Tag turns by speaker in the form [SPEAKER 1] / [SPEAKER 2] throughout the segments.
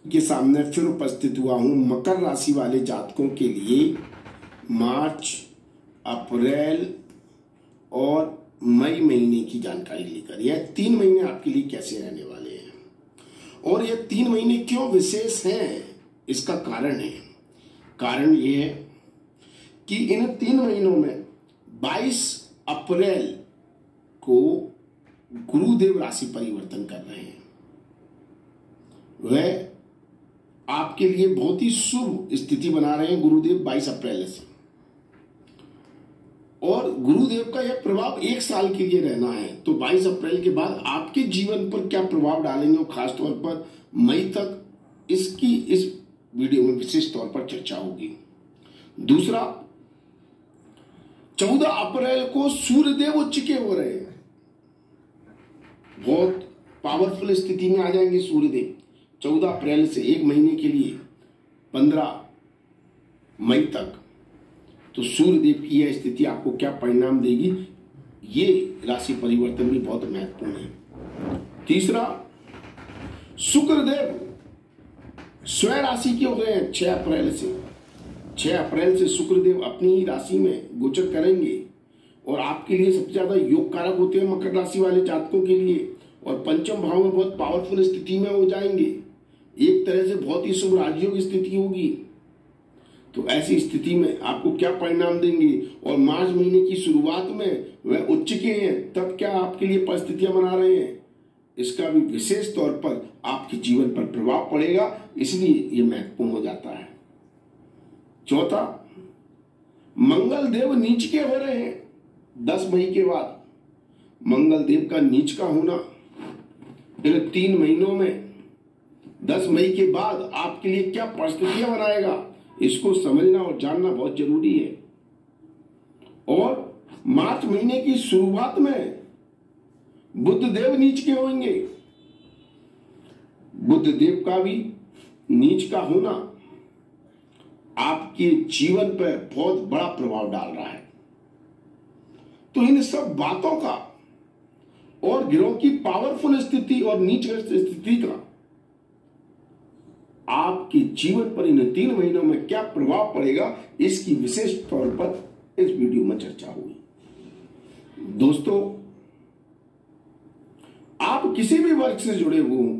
[SPEAKER 1] के सामने फिर उपस्थित हुआ हूं मकर राशि वाले जातकों के लिए मार्च, अप्रैल और मई महीने की जानकारी लेकर। यह 3 महीने आपके लिए कैसे रहने वाले हैं और यह 3 महीने क्यों विशेष हैं, इसका कारण है। कारण यह है कि इन 3 महीनों में 22 अप्रैल को गुरुदेव राशि परिवर्तन कर रहे हैं। वह आपके लिए बहुत ही शुभ स्थिति बना रहे हैं गुरुदेव 22 अप्रैल से, और गुरुदेव का यह प्रभाव 1 साल के लिए रहना है। तो 22 अप्रैल के बाद आपके जीवन पर क्या प्रभाव डालेंगे और खासतौर पर मई तक इसकी इस वीडियो में विशेष तौर पर चर्चा होगी। दूसरा, 14 अप्रैल को सूर्यदेव उच्च के हो रहे हैं, बहुत पावरफुल स्थिति में आ जाएंगे सूर्यदेव 14 अप्रैल से 1 महीने के लिए 15 मई तक। तो सूर्यदेव की यह स्थिति आपको क्या परिणाम देगी, ये राशि परिवर्तन भी बहुत महत्वपूर्ण है। तीसरा, शुक्रदेव स्वयं राशि के हो गए हैं 6 अप्रैल से। 6 अप्रैल से शुक्रदेव अपनी ही राशि में गोचर करेंगे और आपके लिए सबसे ज्यादा योग कारक होते हैं मकर राशि वाले जातकों के लिए, और पंचम भाव में बहुत पावरफुल स्थिति में हो जाएंगे। एक तरह से बहुत ही शुभ राजयोग की स्थिति होगी। तो ऐसी स्थिति में आपको क्या परिणाम देंगे, और मार्च महीने की शुरुआत में वह उच्च के हैं, तब क्या आपके लिए परिस्थितियां बना रहे हैं, इसका भी विशेष तौर पर आपके जीवन पर प्रभाव पड़ेगा, इसलिए यह महत्वपूर्ण हो जाता है। चौथा, मंगल देव नीच के हो रहे हैं 10 मई के बाद। मंगल देव का नीच का होना इन 3 महीनों में 10 मई के बाद आपके लिए क्या परिस्थितियां बनाएगा, इसको समझना और जानना बहुत जरूरी है। और मार्च महीने की शुरुआत में बुध देव नीच के होंगे। बुध देव का भी नीच का होना आपके जीवन पर बहुत बड़ा प्रभाव डाल रहा है। तो इन सब बातों का और ग्रहों की पावरफुल स्थिति और नीच स्थिति का आपके जीवन पर इन 3 महीनों में क्या प्रभाव पड़ेगा, इसकी विशेष तौर पर इस वीडियो में चर्चा हुई। दोस्तों, आप किसी भी वर्ग से जुड़े हुए हो,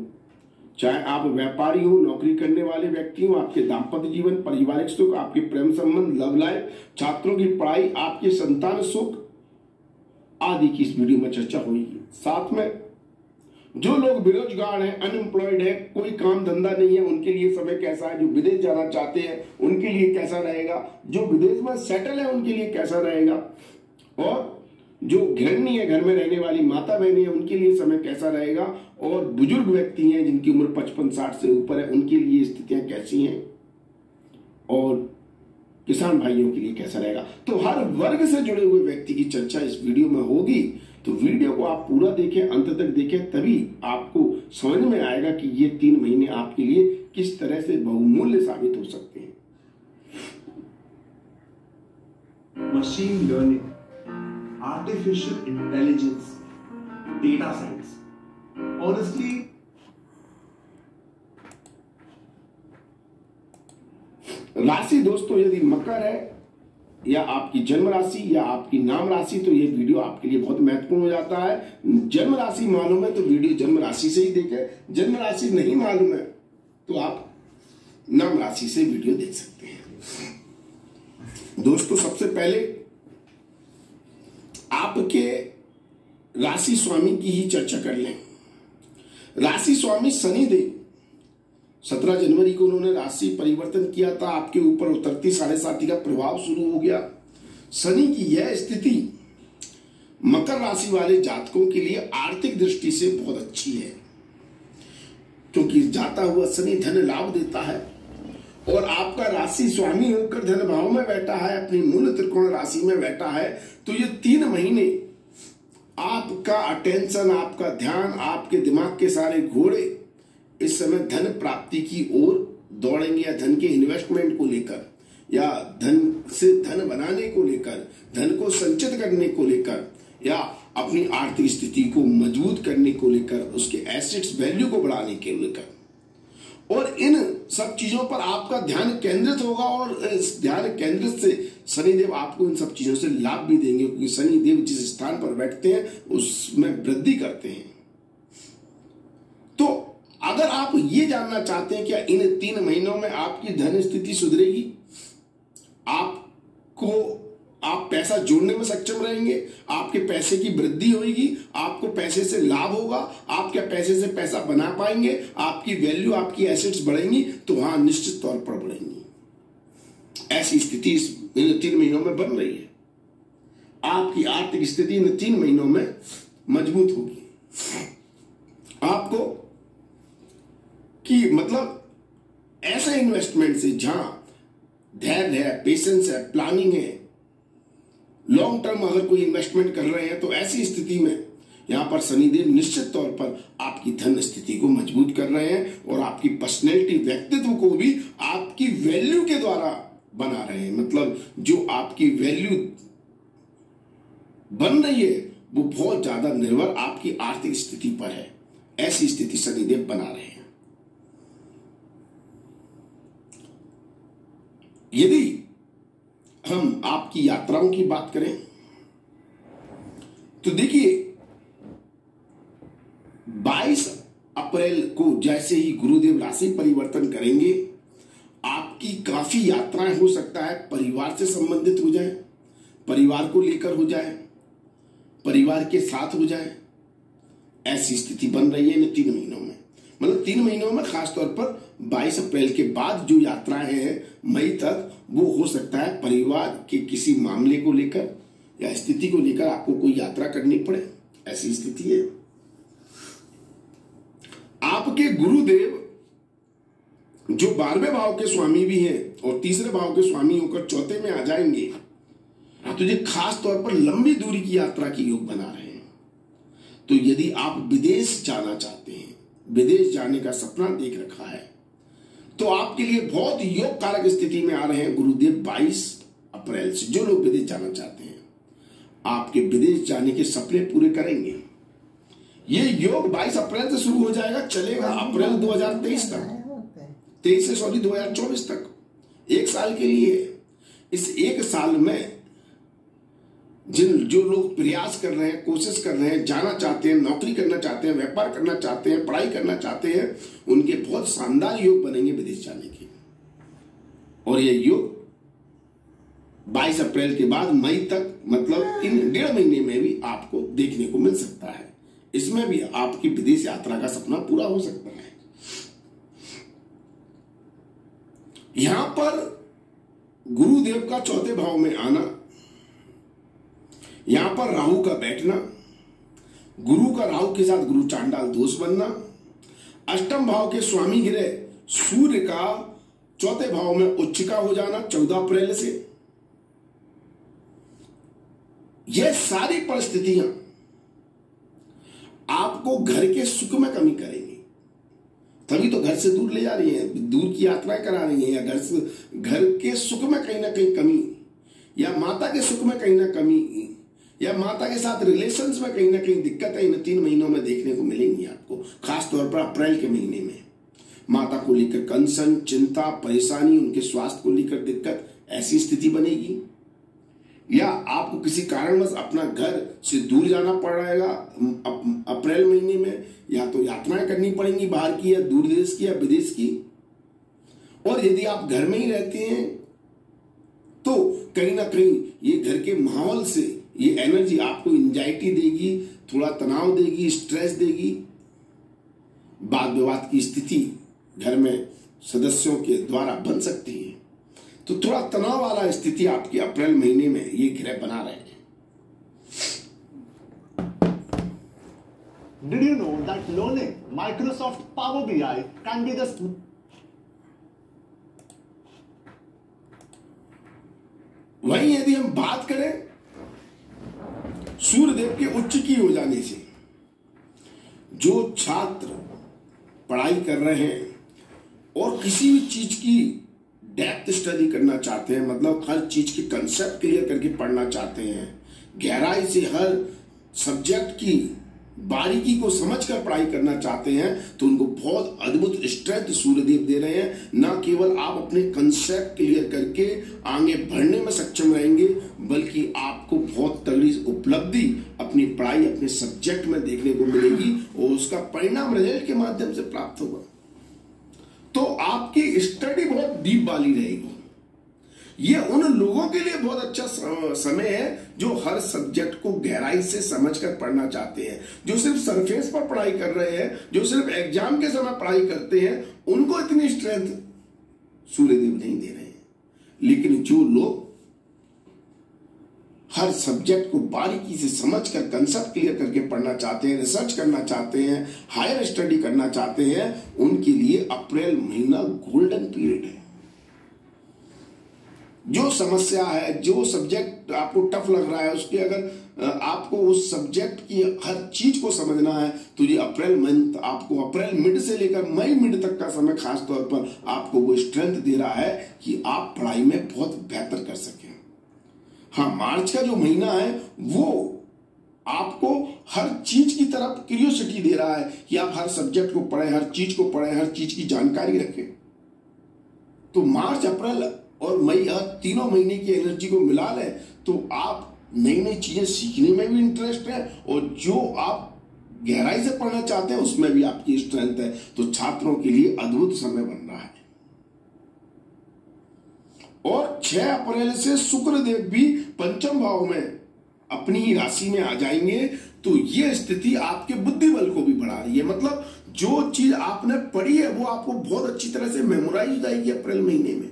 [SPEAKER 1] चाहे आप व्यापारी हो, नौकरी करने वाले व्यक्ति हो, आपके दाम्पत्य जीवन, पारिवारिक सुख, आपके प्रेम संबंध, लव लाइफ, छात्रों की पढ़ाई, आपके संतान सुख आदि की इस वीडियो में चर्चा हुई। साथ में जो लोग बेरोजगार हैं, अनएम्प्लॉयड है, कोई काम धंधा नहीं है, उनके लिए समय कैसा है, जो विदेश जाना चाहते हैं उनके लिए कैसा रहेगा, जो विदेश में सेटल है उनके लिए कैसा रहेगा, और जो गृहिणी है, घर में रहने वाली माता बहनें हैं, उनके लिए समय कैसा रहेगा, और बुजुर्ग व्यक्ति हैं जिनकी उम्र 55-60 से ऊपर है, उनके लिए स्थितियां कैसी हैं, और किसान भाइयों के लिए कैसा रहेगा। तो हर वर्ग से जुड़े हुए व्यक्ति की चर्चा इस वीडियो में होगी। तो वीडियो को आप पूरा देखें, अंत तक देखें, तभी आपको समझ में आएगा कि ये 3 महीने आपके लिए किस तरह से बहुमूल्य साबित हो सकते हैं।
[SPEAKER 2] Machine learning, artificial intelligence, data science, honestly
[SPEAKER 1] राशि दोस्तों यदि मकर है या आपकी जन्म राशि या आपकी नाम राशि, तो ये वीडियो आपके लिए बहुत महत्वपूर्ण हो जाता है। जन्म राशि मालूम है तो वीडियो जन्म राशि से ही देखें, जन्म राशि नहीं मालूम है तो आप नाम राशि से वीडियो देख सकते हैं। दोस्तों, सबसे पहले आपके राशि स्वामी की ही चर्चा कर लें। राशि स्वामी शनि देव 17 जनवरी को उन्होंने राशि परिवर्तन किया था, आपके ऊपर उतरती 7.5 का प्रभाव शुरू हो गया। शनि की यह स्थिति मकर राशि वाले जातकों के लिए आर्थिक दृष्टि से बहुत अच्छी है, क्योंकि जाता हुआ शनि धन लाभ देता है और आपका राशि स्वामी होकर धन भाव में बैठा है, अपनी मूल त्रिकोण राशि में बैठा है। तो ये 3 महीने आपका अटेंशन, आपका ध्यान, आपके दिमाग के सारे घोड़े इस समय धन प्राप्ति की ओर दौड़ेंगे, या धन के इन्वेस्टमेंट को लेकर, या धन से धन बनाने को लेकर, धन को संचित करने को लेकर, या अपनी आर्थिक स्थिति को मजबूत करने को लेकर, उसके एसेट्स वैल्यू को बढ़ाने के लेकर। और इन सब चीजों पर आपका ध्यान केंद्रित होगा और इस ध्यान केंद्रित से शनिदेव आपको इन सब चीजों से लाभ भी देंगे, क्योंकि शनिदेव जिस स्थान पर बैठते हैं उसमें वृद्धि करते हैं। तो अगर आप ये जानना चाहते हैं क्या इन 3 महीनों में आपकी धन स्थिति सुधरेगी, आप पैसा जोड़ने में सक्षम रहेंगे, आपके पैसे की वृद्धि होगी, आपको पैसे से लाभ होगा, आप क्या पैसे से पैसा बना पाएंगे, आपकी वैल्यू, आपकी एसेट्स बढ़ेंगी, तो हाँ निश्चित तौर पर बढ़ेंगी। ऐसी स्थिति इन 3 महीनों में बन रही है। आपकी आर्थिक स्थिति इन 3 महीनों में मजबूत होगी। आपको कि मतलब ऐसे इन्वेस्टमेंट से जहां धैर्य है, पेशेंस है, प्लानिंग है, लॉन्ग टर्म अगर कोई इन्वेस्टमेंट कर रहे हैं, तो ऐसी स्थिति में यहां पर शनिदेव निश्चित तौर पर आपकी धन स्थिति को मजबूत कर रहे हैं और आपकी पर्सनैलिटी, व्यक्तित्व को भी आपकी वैल्यू के द्वारा बना रहे हैं। मतलब जो आपकी वैल्यू बन रही है वो बहुत ज्यादा निर्भर आपकी आर्थिक स्थिति पर है। ऐसी स्थिति शनिदेव बना रहे हैं। यदि हम आपकी यात्राओं की बात करें तो देखिए 22 अप्रैल को जैसे ही गुरुदेव राशि परिवर्तन करेंगे, आपकी काफी यात्राएं हो सकता है परिवार से संबंधित हो जाए, परिवार को लेकर हो जाए, परिवार के साथ हो जाए। ऐसी स्थिति बन रही है इन 3 महीनों में। मतलब 3 महीनों में खासतौर पर 22 अप्रैल के बाद जो यात्राएं हैं मई तक, वो हो सकता है परिवार के किसी मामले को लेकर या स्थिति को लेकर आपको कोई यात्रा करनी पड़े, ऐसी स्थिति है। आपके गुरुदेव जो 12वें भाव के स्वामी भी हैं और तीसरे भाव के स्वामी होकर चौथे में आ जाएंगे, तो ये खास तौर पर लंबी दूरी की यात्रा की योग बना रहे हैं। तो यदि आप विदेश जाना चाहते हैं, विदेश जाने का सपना देख रखा है, तो आपके लिए बहुत योग कारक स्थिति में आ रहे हैं गुरुदेव 22 अप्रैल से। जो लोग विदेश जाना चाहते हैं, आपके विदेश जाने के सपने पूरे करेंगे। ये योग 22 अप्रैल से शुरू हो जाएगा, चलेगा अप्रैल 2023 तक, 2024 तक, 1 साल के लिए। इस 1 साल में जो लोग प्रयास कर रहे हैं, कोशिश कर रहे हैं, जाना चाहते हैं, नौकरी करना चाहते हैं, व्यापार करना चाहते हैं, पढ़ाई करना चाहते हैं, उनके बहुत शानदार योग बनेंगे विदेश जाने के। और ये योग 22 अप्रैल के बाद मई तक, मतलब इन 1.5 महीने में भी आपको देखने को मिल सकता है। इसमें भी आपकी विदेश यात्रा का सपना पूरा हो सकता है। यहां पर गुरुदेव का चौथे भाव में आना, यहां पर राहु का बैठना, गुरु का राहु के साथ गुरु चांडाल दोष बनना, अष्टम भाव के स्वामी ग्रह सूर्य का चौथे भाव में उच्चिका हो जाना 14 अप्रैल से, यह सारी परिस्थितियां आपको घर के सुख में कमी करेंगी। तभी तो घर से दूर ले जा रही हैं, दूर की यात्राएं करा रही हैं, या घर के सुख में कहीं ना कहीं कमी, या माता के सुख में कहीं ना कमी, या माता के साथ रिलेशंस में कहीं ना कहीं दिक्कत है, इन 3 महीनों में देखने को मिलेंगी आपको। खास तौर पर अप्रैल के महीने में माता को लेकर कंसर्न, चिंता, परेशानी, उनके स्वास्थ्य को लेकर दिक्कत, ऐसी स्थिति बनेगी। या आपको किसी कारणवश अपना घर से दूर जाना पड़ रहेगा अप्रैल महीने में, या तो यात्राएं करनी पड़ेंगी बाहर की, या दूर देश की, या विदेश की। और यदि आप घर में ही रहते हैं तो कहीं ना कहीं ये घर के माहौल से ये एनर्जी आपको एंजाइटी देगी, थोड़ा तनाव देगी, स्ट्रेस देगी, वाद विवाद की स्थिति घर में सदस्यों के द्वारा बन सकती है। तो थोड़ा तनाव वाला स्थिति आपकी अप्रैल महीने में ये ग्रह बना रहे हैं।
[SPEAKER 3] Did you know that learning Microsoft Power BI can be the
[SPEAKER 1] वहीं यदि हम बात करें सूर्यदेव के उच्च की हो जाने से, जो छात्र पढ़ाई कर रहे हैं और किसी भी चीज की डेप्थ स्टडी करना चाहते हैं, मतलब हर चीज के कंसेप्ट क्लियर करके पढ़ना चाहते हैं, गहराई से हर सब्जेक्ट की बारीकी को समझकर पढ़ाई करना चाहते हैं तो उनको बहुत अद्भुत स्ट्रेंथ सूर्यदेव दे रहे हैं। न केवल आप अपने कंसेप्ट क्लियर करके आगे बढ़ने में सक्षम रहेंगे, बल्कि आपको बहुत तगड़ी उपलब्धि अपनी पढ़ाई अपने सब्जेक्ट में देखने को मिलेगी और उसका परिणाम रिजल्ट के माध्यम से प्राप्त होगा। तो आपकी स्टडी बहुत डीप वाली रहेगी। ये उन लोगों के लिए बहुत अच्छा समय है जो हर सब्जेक्ट को गहराई से समझकर पढ़ना चाहते हैं। जो सिर्फ सरफेस पर पढ़ाई कर रहे हैं, जो सिर्फ एग्जाम के समय पढ़ाई करते हैं, उनको इतनी स्ट्रेंथ सूर्यदेव नहीं दे रहे हैं। लेकिन जो लोग हर सब्जेक्ट को बारीकी से समझकर कंसेप्ट क्लियर करके पढ़ना चाहते हैं, रिसर्च करना चाहते हैं, हायर स्टडी करना चाहते हैं, उनके लिए अप्रैल महीना गोल्डन पीरियड है। जो समस्या है, जो सब्जेक्ट आपको टफ लग रहा है, उसके अगर आपको उस सब्जेक्ट की हर चीज को समझना है तो ये अप्रैल मंथ आपको अप्रैल मिड से लेकर मई मिड तक का समय खास तौर पर आपको वो स्ट्रेंथ दे रहा है कि आप पढ़ाई में बहुत बेहतर कर सकें। हाँ, मार्च का जो महीना है वो आपको हर चीज की तरफ क्यूरियोसिटी दे रहा है कि आप हर सब्जेक्ट को पढ़ें, हर चीज को पढ़ें, हर चीज की जानकारी रखें। तो मार्च, अप्रैल और मई तीनों महीने की एनर्जी को मिला लें तो आप नई नई चीजें सीखने में भी इंटरेस्ट है और जो आप गहराई से पढ़ना चाहते हैं उसमें भी आपकी स्ट्रेंथ है। तो छात्रों के लिए अद्भुत समय बन रहा है। और 6 अप्रैल से शुक्रदेव भी पंचम भाव में अपनी ही राशि में आ जाएंगे। तो ये स्थिति आपके बुद्धि बल को भी बढ़ा रही है। मतलब जो चीज आपने पढ़ी है वो आपको बहुत अच्छी तरह से मेमोराइज हो जाएगी अप्रैल महीने में।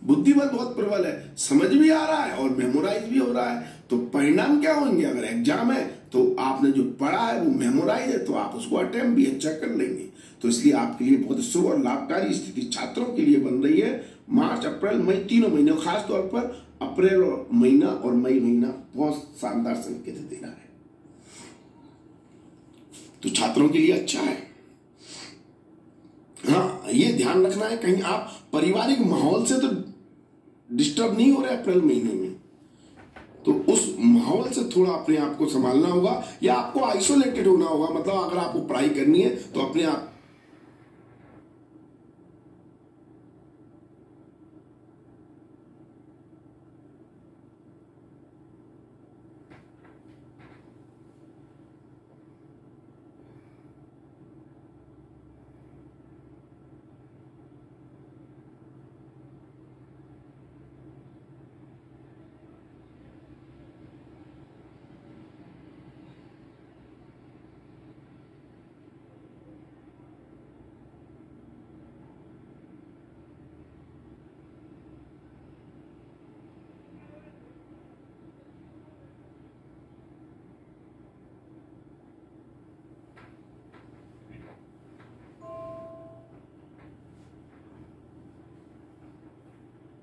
[SPEAKER 1] बुद्धि बल बहुत प्रबल है, समझ भी आ रहा है और मेमोराइज भी हो रहा है। तो परिणाम क्या होंगे? अगर एग्जाम है तो आपने जो पढ़ा है वो मेमोराइज है तो आप उसको अटेम्प्ट भी अच्छा कर लेंगे। तो इसलिए आपके लिए बहुत शुभ और लाभकारी स्थिति छात्रों के लिए बन रही है। मार्च, अप्रैल, मई तीनों महीने, खास तौर पर अप्रैल महीना और मई महीना बहुत शानदार संकेत दे रहा है। तो छात्रों के लिए अच्छा है। हाँ, ये ध्यान रखना है कहीं आप पारिवारिक माहौल से तो डिस्टर्ब नहीं हो रहे अप्रैल महीने में। तो उस माहौल से थोड़ा अपने आप को संभालना होगा या आपको आइसोलेटेड होना होगा। मतलब अगर आपको पढ़ाई करनी है तो अपने आप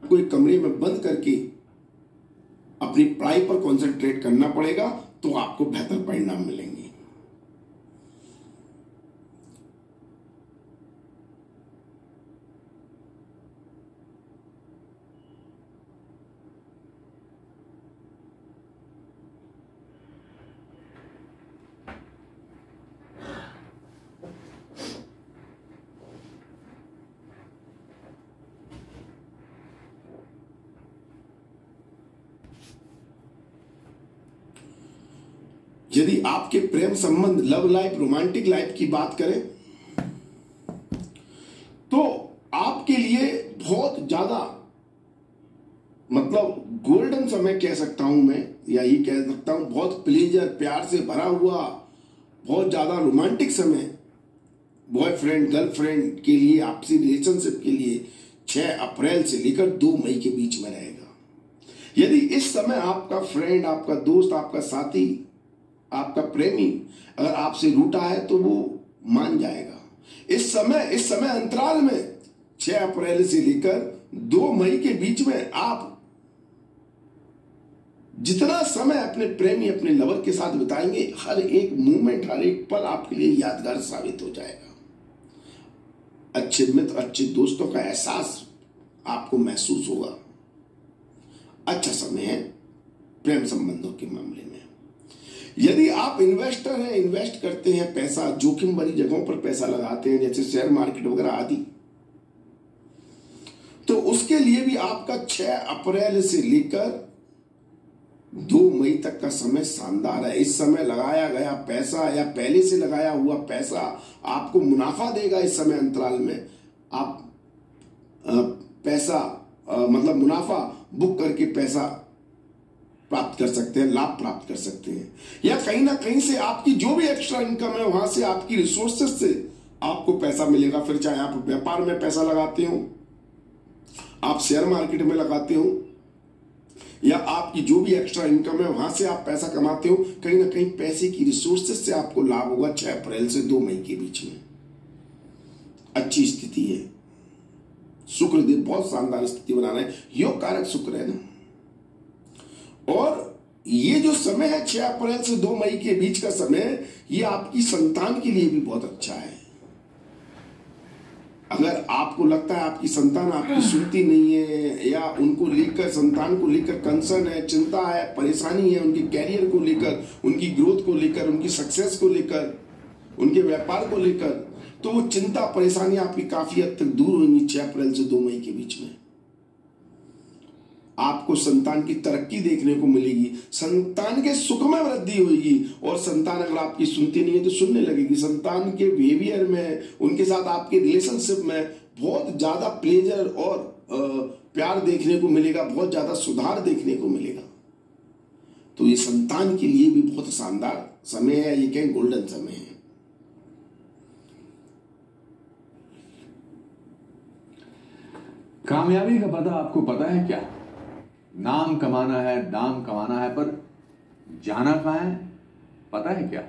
[SPEAKER 1] कोई कमरे में बंद करके अपनी पढ़ाई पर कंसंट्रेट करना पड़ेगा तो आपको बेहतर परिणाम मिलेंगे। यदि आपके प्रेम संबंध, लव लाइफ, रोमांटिक लाइफ की बात करें तो आपके लिए बहुत ज्यादा मतलब गोल्डन समय कह सकता हूं मैं, या ये कह सकता हूं बहुत प्लेजर, प्यार से भरा हुआ, बहुत ज्यादा रोमांटिक समय बॉयफ्रेंड गर्लफ्रेंड के लिए, आपसी रिलेशनशिप के लिए 6 अप्रैल से लेकर 2 मई के बीच में रहेगा। यदि इस समय आपका फ्रेंड, आपका दोस्त, आपका साथी, आपका प्रेमी अगर आपसे रूठा है तो वो मान जाएगा। इस समय अंतराल में 6 अप्रैल से लेकर 2 मई के बीच में आप जितना समय अपने प्रेमी, अपने लवर के साथ बिताएंगे, हर एक मोमेंट, हर एक पल आपके लिए यादगार साबित हो जाएगा। अच्छे मित्र, अच्छे दोस्तों का एहसास आपको महसूस होगा। अच्छा समय है प्रेम संबंधों के मामले में। यदि आप इन्वेस्टर हैं, इन्वेस्ट करते हैं पैसा, जोखिम भरी जगहों पर पैसा लगाते हैं जैसे शेयर मार्केट वगैरह आदि, तो उसके लिए भी आपका 6 अप्रैल से लेकर 2 मई तक का समय शानदार है। इस समय लगाया गया पैसा या पहले से लगाया हुआ पैसा आपको मुनाफा देगा। इस समय अंतराल में आप पैसा मतलब मुनाफा बुक करके पैसा प्राप्त कर सकते हैं, लाभ प्राप्त कर सकते हैं, या कहीं ना कहीं से आपकी जो भी एक्स्ट्रा इनकम है वहां से आपकी रिसोर्सेज से आपको पैसा मिलेगा। फिर चाहे आप व्यापार में पैसा लगाते हो, आप शेयर मार्केट में लगाते हो, या आपकी जो भी एक्स्ट्रा इनकम है वहां से आप पैसा कमाते हो, कहीं ना कहीं पैसे की रिसोर्सेज से आपको लाभ होगा 6 अप्रैल से 2 मई के बीच में। अच्छी स्थिति है। शुक्रदेव बहुत शानदार स्थिति बना रहे हैं, योग कारक शुक्र है ना। और ये जो समय है 6 अप्रैल से 2 मई के बीच का समय, ये आपकी संतान के लिए भी बहुत अच्छा है। अगर आपको लगता है आपकी संतान आपकी सुनती नहीं है, या उनको लेकर, संतान को लेकर कंसर्न है, चिंता है, परेशानी है, उनके कैरियर को लेकर, उनकी ग्रोथ को लेकर, उनकी सक्सेस को लेकर, उनके व्यापार को लेकर, तो वो चिंता परेशानी आपकी काफी हद तक दूर होंगी 6 अप्रैल से 2 मई के बीच में। आपको संतान की तरक्की देखने को मिलेगी, संतान के सुख में वृद्धि होगी, और संतान अगर आपकी सुनती नहीं है तो सुनने लगेगी। संतान के बिहेवियर में, उनके साथ आपके रिलेशनशिप में बहुत ज्यादा प्लेजर और प्यार देखने को मिलेगा, बहुत ज्यादा सुधार देखने को मिलेगा। तो ये संतान के लिए भी बहुत शानदार समय है, ये कहें गोल्डन समय है।
[SPEAKER 4] कामयाबी का पता आपको पता है क्या? नाम कमाना है, दाम कमाना है, पर जाना कहां है पता है क्या?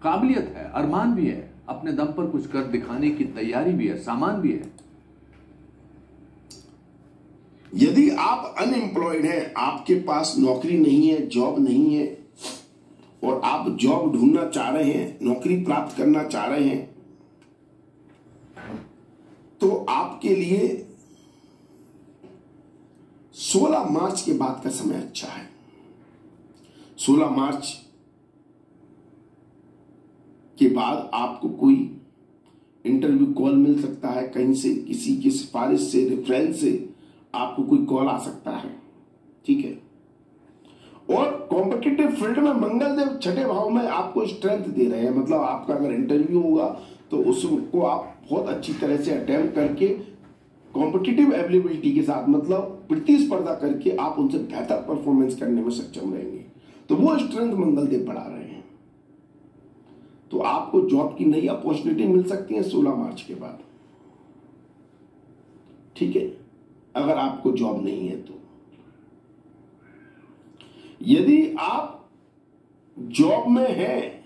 [SPEAKER 4] काबिलियत है, अरमान भी है, अपने दम पर कुछ कर दिखाने की तैयारी भी है, सामान भी है।
[SPEAKER 1] यदि आप अनएम्प्लॉयड हैं, आपके पास नौकरी नहीं है, जॉब नहीं है, और आप जॉब ढूंढना चाह रहे हैं, नौकरी प्राप्त करना चाह रहे हैं, तो आपके लिए 16 मार्च के बाद का समय अच्छा है। 16 मार्च के बाद आपको कोई इंटरव्यू कॉल मिल सकता है, कहीं से किसी की सिफारिश से, रेफरेंस से आपको कोई कॉल आ सकता है, ठीक है। और कॉम्पिटिटिव फील्ड में मंगलदेव 6ठे भाव में आपको स्ट्रेंथ दे रहे हैं, मतलब आपका अगर इंटरव्यू होगा तो उसको आप बहुत अच्छी तरह से अटेम्प्ट करके कॉम्पिटिटिव एबिलिटी के साथ, मतलब प्रतिस्पर्धा करके आप उनसे बेहतर परफॉर्मेंस करने में सक्षम रहेंगे। तो वो स्ट्रेंथ मंगलदेव बढ़ा रहे हैं, तो आपको जॉब की नई अपॉर्चुनिटी मिल सकती है 16 मार्च के बाद, ठीक है, अगर आपको जॉब नहीं है तो। यदि आप जॉब में हैं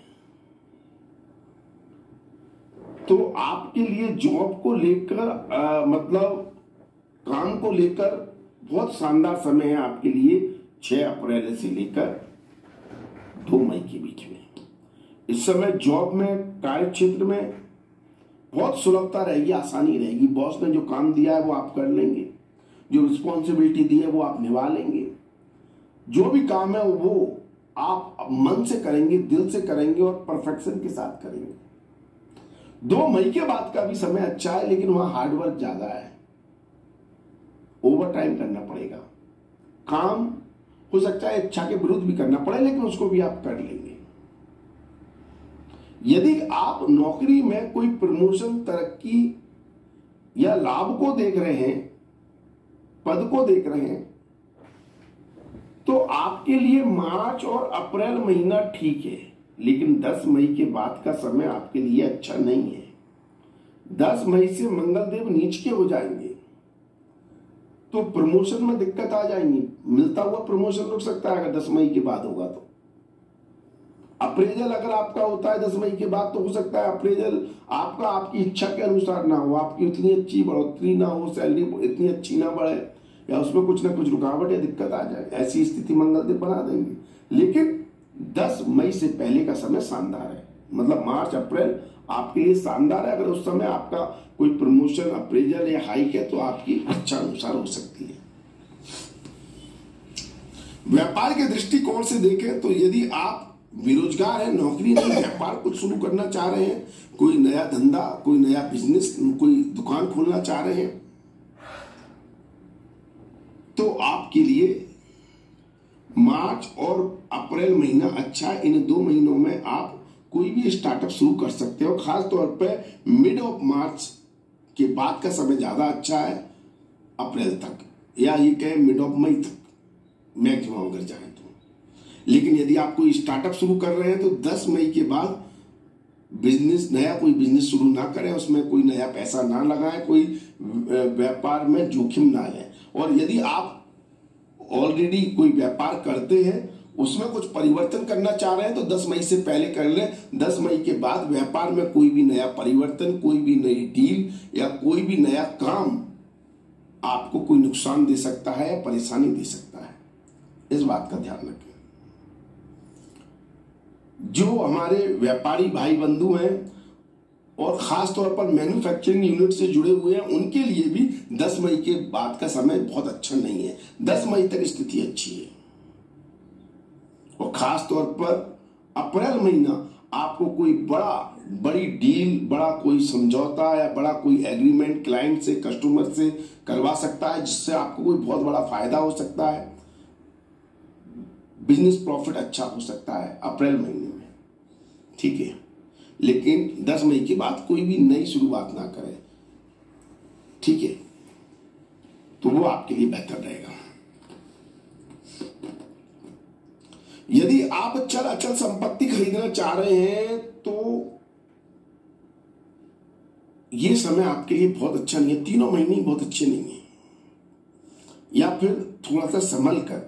[SPEAKER 1] तो आपके लिए जॉब को लेकर मतलब काम को लेकर बहुत शानदार समय है आपके लिए 6 अप्रैल से लेकर 2 मई के बीच में। इस समय जॉब में, कार्य क्षेत्र में बहुत सुलभता रहेगी, आसानी रहेगी। बॉस ने जो काम दिया है वो आप कर लेंगे, जो रिस्पॉन्सिबिलिटी दी है वो आप निभा लेंगे, जो भी काम है वो आप मन से करेंगे, दिल से करेंगे और परफेक्शन के साथ करेंगे। 2 मई के बाद का भी समय अच्छा है, लेकिन वहां हार्डवर्क ज्यादा है, ओवर टाइम करना पड़ेगा, काम हो सकता है इच्छा के विरुद्ध भी करना पड़े, लेकिन उसको भी आप कर लेंगे। यदि आप नौकरी में कोई प्रमोशन, तरक्की या लाभ को देख रहे हैं, पद को देख रहे हैं, तो आपके लिए मार्च और अप्रैल महीना ठीक है, लेकिन 10 मई के बाद का समय आपके लिए अच्छा नहीं है। 10 मई से मंगलदेव नीच के हो जाएंगे, तो प्रमोशन में दिक्कत आ जाएंगी, मिलता हुआ प्रमोशन रुक सकता है अगर 10 मई के बाद होगा तो। अप्रेजल अगर आपका होता है 10 मई के बाद, तो हो सकता है अप्रेजल आपका आपकी इच्छा के अनुसार ना हो, आपकी उतनी अच्छी बढ़ोतरी ना हो, सैलरी इतनी अच्छी ना बढ़े, या उसमें कुछ ना कुछ रुकावट या दिक्कत आ जाए, ऐसी स्थिति मंगलदेव बना देंगे। लेकिन 10 मई से पहले का समय शानदार है, मतलब मार्च अप्रैल आपके लिए शानदार है। अगर उस समय आपका कोई प्रमोशन, अप्रेजल या हाइक है तो आपकी इच्छा अनुसार हो सकती है। व्यापार के दृष्टिकोण से देखें तो यदि आप बेरोजगार है, नौकरी नहीं, व्यापार कुछ शुरू करना चाह रहे हैं, कोई नया धंधा, कोई नया बिजनेस, कोई दुकान खोलना चाह रहे हैं, तो आपके लिए मार्च और अप्रैल महीना अच्छा है। इन 2 महीनों में आप कोई भी स्टार्टअप शुरू कर सकते हो। खास तौर पे मिड ऑफ मार्च के बाद का समय ज्यादा अच्छा है, अप्रैल तक, या ये कहें मिड ऑफ मई तक मैक्सिमम अगर जाए तो। लेकिन यदि आप कोई स्टार्टअप शुरू कर रहे हैं तो 10 मई के बाद बिजनेस, नया कोई बिजनेस शुरू ना करें, उसमें कोई नया पैसा ना लगाएं, कोई व्यापार में जोखिम ना लें। और यदि आप ऑलरेडी कोई व्यापार करते हैं, उसमें कुछ परिवर्तन करना चाह रहे हैं तो 10 मई से पहले कर लें। 10 मई के बाद व्यापार में कोई भी नया परिवर्तन, कोई भी नई डील या कोई भी नया काम आपको कोई नुकसान दे सकता है या परेशानी दे सकता है, इस बात का ध्यान रखें। जो हमारे व्यापारी भाई बंधु हैं और खास तौर पर मैन्युफैक्चरिंग यूनिट से जुड़े हुए हैं, उनके लिए भी 10 मई के बाद का समय बहुत अच्छा नहीं है। 10 मई तक स्थिति अच्छी है। और खास तौर पर अप्रैल महीना आपको कोई बड़ी डील, बड़ा कोई समझौता या बड़ा कोई एग्रीमेंट क्लाइंट से, कस्टमर से करवा सकता है, जिससे आपको कोई बहुत बड़ा फायदा हो सकता है, बिजनेस प्रॉफिट अच्छा हो सकता है अप्रैल महीने में, ठीक है। लेकिन 10 मई के बाद कोई भी नई शुरुआत ना करें, ठीक है, तो वो आपके लिए बेहतर रहेगा। यदि आप चल अचल संपत्ति खरीदना चाह रहे हैं तो ये समय आपके लिए बहुत अच्छा नहीं है। 3 महीने बहुत अच्छे नहीं है। या फिर थोड़ा सा संभल कर,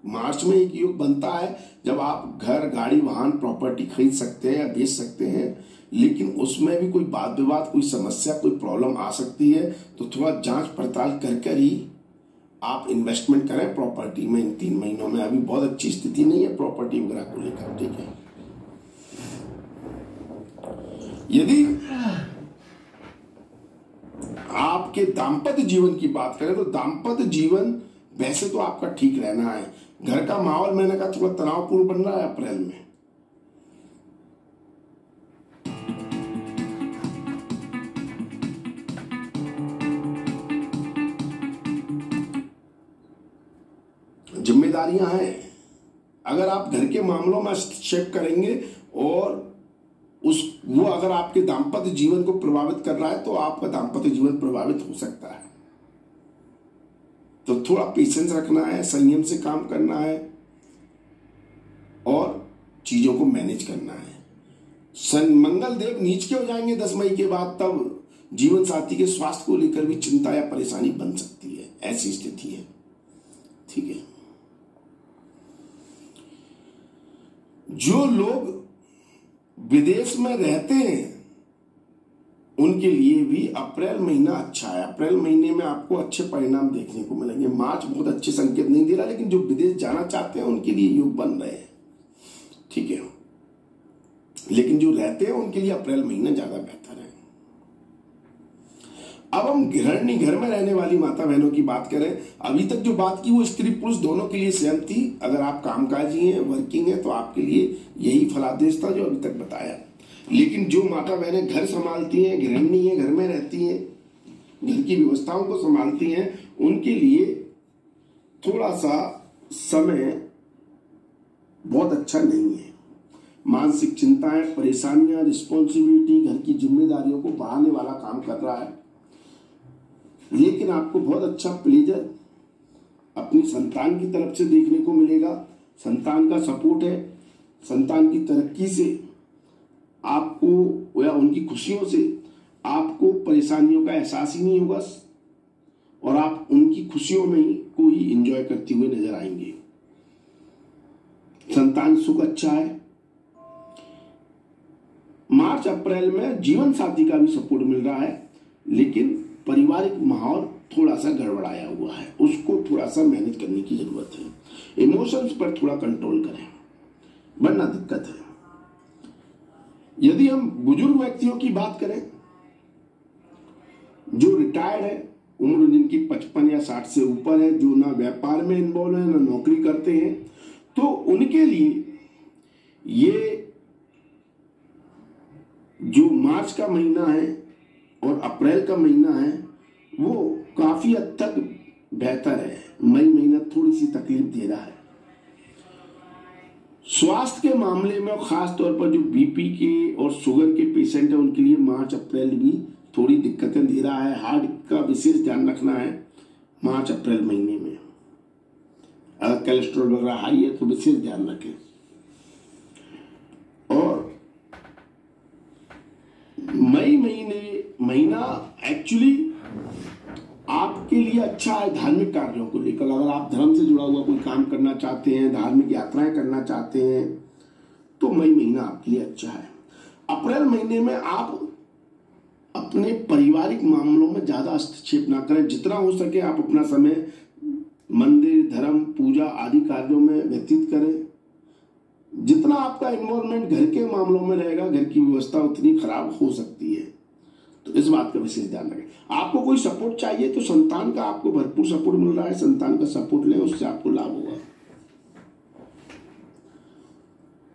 [SPEAKER 1] मार्च में एक योग बनता है जब आप घर, गाड़ी, वाहन, प्रॉपर्टी खरीद सकते हैं या बेच सकते हैं, लेकिन उसमें भी कोई वाद विवाद, कोई समस्या, कोई प्रॉब्लम आ सकती है। तो थोड़ा जांच पड़ताल कर ही आप इन्वेस्टमेंट करें प्रॉपर्टी में। इन 3 महीनों में अभी बहुत अच्छी स्थिति नहीं है प्रॉपर्टी वगैरह को लेकर, ठीक है। यदि आपके दाम्पत्य जीवन की बात करें तो दाम्पत्य जीवन वैसे तो आपका ठीक रहना है। घर का माहौल मैंने कहा थोड़ा तनावपूर्ण बन रहा है अप्रैल में। जिम्मेदारियां हैं, अगर आप घर के मामलों में हस्तक्षेप करेंगे और वो अगर आपके दाम्पत्य जीवन को प्रभावित कर रहा है तो आपका दाम्पत्य जीवन प्रभावित हो सकता है। तो थोड़ा पेशेंस रखना है, संयम से काम करना है और चीजों को मैनेज करना है। मंगल देव नीच के हो जाएंगे 10 मई के बाद, तब जीवन साथी के स्वास्थ्य को लेकर भी चिंता या परेशानी बन सकती है, ऐसी स्थिति है, ठीक है। जो लोग विदेश में रहते हैं उनके लिए भी अप्रैल महीना अच्छा है। अप्रैल महीने में आपको अच्छे परिणाम देखने को मिलेंगे। मार्च बहुत अच्छे संकेत नहीं दे रहा, लेकिन जो विदेश जाना चाहते हैं उनके लिए योग बन रहे हैं, ठीक है। लेकिन जो रहते हैं उनके लिए अप्रैल महीना ज्यादा बेहतर है। अब हम गृहिणी, घर में रहने वाली माता बहनों की बात करें। अभी तक जो बात की वो स्त्री पुरुष दोनों के लिए सेम थी। अगर आप कामकाजी हैं, वर्किंग हैं, तो आपके लिए यही फलादेश था जो अभी तक बताया। लेकिन जो माता बहनें घर संभालती हैं, गृहिणी हैं, घर में रहती हैं, घर की व्यवस्थाओं को संभालती हैं, उनके लिए थोड़ा सा समय बहुत अच्छा नहीं है। मानसिक चिंताएं, परेशानियां, रिस्पॉन्सिबिलिटी, घर की जिम्मेदारियों को बढ़ाने वाला काम कर रहा है। लेकिन आपको बहुत अच्छा प्लेजर अपनी संतान की तरफ से देखने को मिलेगा। संतान का सपोर्ट है। संतान की तरक्की से आपको या उनकी खुशियों से आपको परेशानियों का एहसास ही नहीं होगा और आप उनकी खुशियों में ही को ही एंजॉय करते हुए नजर आएंगे। संतान सुख अच्छा है। मार्च अप्रैल में जीवन साथी का भी सपोर्ट मिल रहा है, लेकिन पारिवारिक माहौल थोड़ा सा गड़बड़ाया हुआ है, उसको थोड़ा सा मैनेज करने की जरूरत है। इमोशंस पर थोड़ा कंट्रोल करें वरना दिक्कत है। यदि हम बुजुर्ग व्यक्तियों की बात करें जो रिटायर्ड है, उम्र जिनकी 55 या 60 से ऊपर है, जो ना व्यापार में इन्वॉल्व है ना नौकरी करते हैं, तो उनके लिए ये जो मार्च का महीना है और अप्रैल का महीना है वो काफी हद तक बेहतर है। मई महीना थोड़ी सी तकलीफ दे रहा है स्वास्थ्य के मामले में, और खास तौर पर जो बीपी के और शुगर के पेशेंट है उनके लिए मार्च अप्रैल भी थोड़ी दिक्कतें दे रहा है। हार्ट का विशेष ध्यान रखना है मार्च अप्रैल महीने में। अगर कोलेस्ट्रॉल वगैरह हाई है तो विशेष ध्यान रखें। और मई महीना एक्चुअली आपके लिए अच्छा है धार्मिक कार्यों को लेकर। अगर आप धर्म से जुड़ा हुआ कोई काम करना चाहते हैं, धार्मिक यात्राएं करना चाहते हैं, तो मई महीना आपके लिए अच्छा है। अप्रैल महीने में आप अपने पारिवारिक मामलों में ज्यादा हस्तक्षेप ना करें। जितना हो सके आप अपना समय मंदिर, धर्म, पूजा आदि कार्यों में व्यतीत करें। जितना आपका इन्वॉल्वमेंट घर के मामलों में रहेगा, घर की व्यवस्था उतनी खराब हो सकती है, तो इस बात का विशेष ध्यान रखें। आपको कोई सपोर्ट चाहिए तो संतान का आपको भरपूर सपोर्ट मिल रहा है, संतान का सपोर्ट लें, उससे आपको लाभ होगा।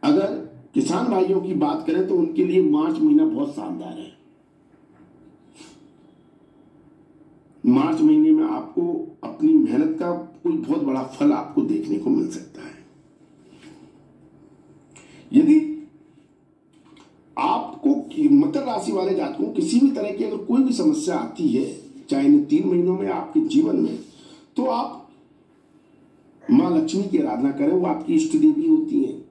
[SPEAKER 1] अगर किसान भाइयों की बात करें तो उनके लिए मार्च महीना बहुत शानदार है। मार्च महीने में आपको अपनी मेहनत का कोई बहुत बड़ा फल आपको देखने को मिल सकता है। यदि आपको मकर राशि वाले जातकों किसी भी तरह की अगर कोई भी समस्या आती है, चाहे इन 3 महीनों में आपके जीवन में, तो आप मां लक्ष्मी की आराधना करें। वो आपकी इष्ट देवी होती हैं।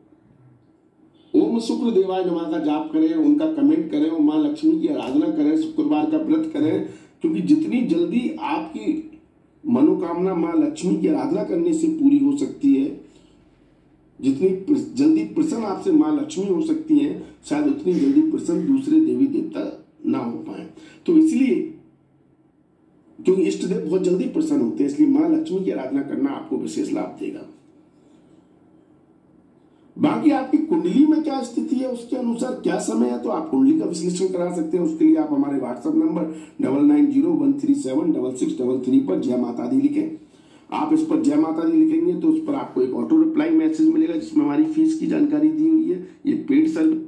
[SPEAKER 1] ओम शुक्र देवाय नमः का जाप करें, उनका कमेंट करें और मां लक्ष्मी की आराधना करें, शुक्रवार का व्रत करें। क्योंकि जितनी जल्दी आपकी मनोकामना मां लक्ष्मी की आराधना करने से पूरी हो सकती है, जितनी जल्दी प्रसन्न आपसे मां लक्ष्मी हो सकती हैं, शायद उतनी जल्दी प्रसन्न दूसरे देवी देवता ना हो पाए। तो इसलिए, क्योंकि इष्ट देव बहुत जल्दी प्रसन्न होते हैं, इसलिए मां लक्ष्मी की आराधना करना आपको विशेष लाभ देगा। बाकी आपकी कुंडली में क्या स्थिति है, उसके अनुसार क्या समय है, तो आप कुंडली का विश्लेषण करा सकते हैं। उसके लिए आप हमारे व्हाट्सएप नंबर 9901376633 पर जय माता दी लिखें। आप इस पर जय माता दी लिखेंगे तो उस पर आपको एक ऑटो रिप्लाई मैसेज मिलेगा जिसमें हमारी फीस की जानकारी दी हुई है। ये पेड सर्विस